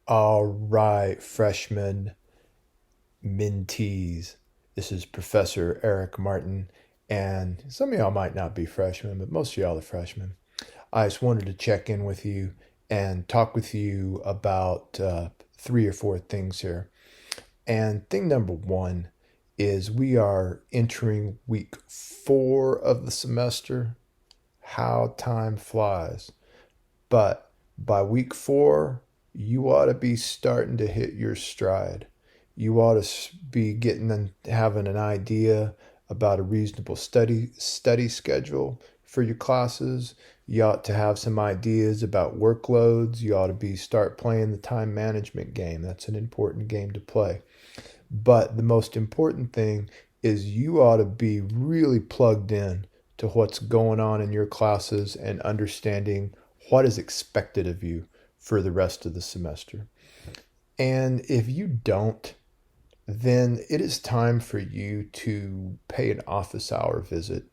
All right, freshmen, mentees. This is Professor Eric Martin, and some of y'all might not be freshmen, but most of y'all are freshmen. I just wanted to check in with you and talk with you about three or four things here. And thing number one is we are entering week 4 of the semester. How time flies. But by week 4, you ought to be starting to hit your stride. You ought to be getting and having an idea about a reasonable study schedule for your classes. You ought to have some ideas about workloads. You ought to be start playing the time management game. That's an important game to play. But the most important thing is you ought to be really plugged in to what's going on in your classes and understanding what is expected of you for the rest of the semester. And if you don't, then it is time for you to pay an office hour visit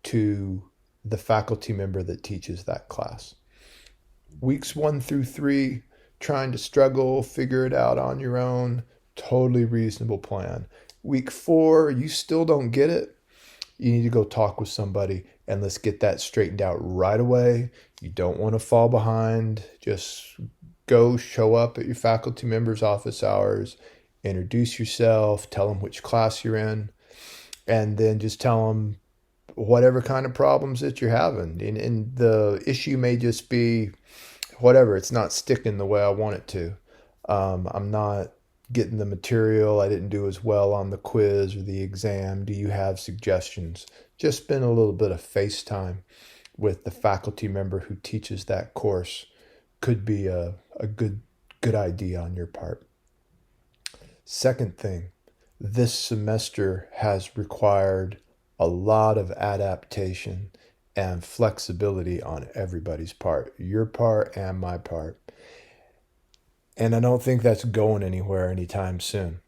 to the faculty member that teaches that class. Weeks 1 through 3, trying to struggle, figure it out on your own, totally reasonable plan. Week 4, you still don't get it. You need to go talk with somebody and let's get that straightened out right away. You don't want to fall behind. Just go show up at your faculty member's office hours, introduce yourself, tell them which class you're in, and then just tell them whatever kind of problems that you're having. And the issue may just be whatever, it's not sticking the way I want it to. I'm not getting the material. I didn't do as well on the quiz or the exam. Do you have suggestions? Just spend a little bit of FaceTime with the faculty member who teaches that course. Could be a good idea on your part. Second thing, this semester has required a lot of adaptation and flexibility on everybody's part, your part and my part. And I don't think that's going anywhere anytime soon.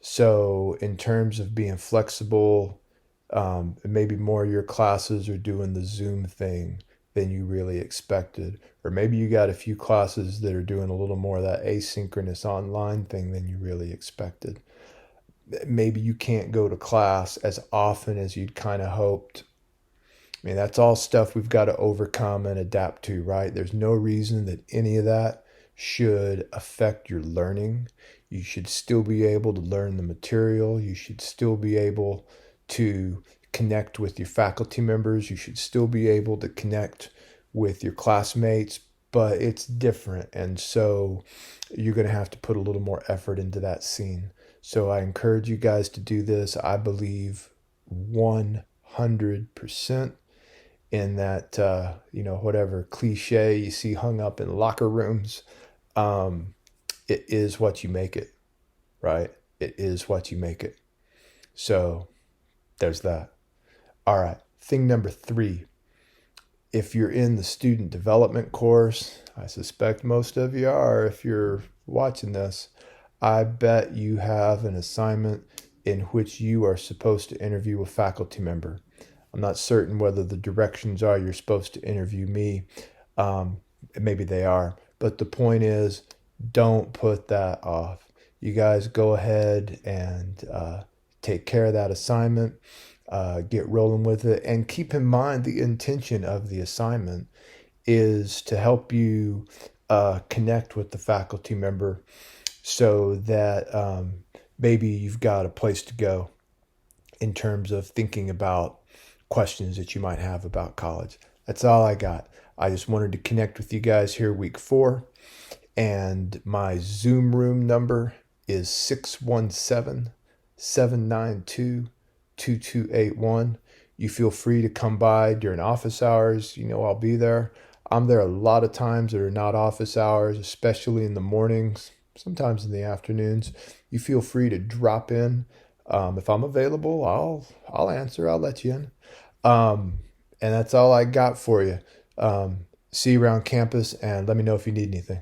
So, in terms of being flexible, maybe more of your classes are doing the Zoom thing than you really expected. Or maybe you got a few classes that are doing a little more of that asynchronous online thing than you really expected. Maybe you can't go to class as often as you'd kind of hoped. I mean, that's all stuff we've got to overcome and adapt to, right? There's no reason that any of that should affect your learning. You should still be able to learn the material. You should still be able to connect with your faculty members. You should still be able to connect with your classmates, but it's different. And so you're going to have to put a little more effort into that scene. So I encourage you guys to do this. I believe 100% in that, whatever cliche you see hung up in locker rooms. It is what you make it, right? It is what you make it. So there's that. All right. Thing number 3. If you're in the student development course, I suspect most of you are if you're watching this, I bet you have an assignment in which you are supposed to interview a faculty member. I'm not certain whether the directions are you're supposed to interview me. Maybe they are. But the point is, don't put that off. You guys go ahead and take care of that assignment. Get rolling with it. And keep in mind the intention of the assignment is to help you connect with the faculty member so that maybe you've got a place to go in terms of thinking about questions that you might have about college. That's all I got. I just wanted to connect with you guys here week 4. And my Zoom room number is 617-792-2281. You feel free to come by during office hours. I'll be there. I'm there a lot of times that are not office hours, especially in the mornings, sometimes in the afternoons. You feel free to drop in. If I'm available, I'll answer. I'll let you in. And that's all I got for you. See you around campus and let me know if you need anything.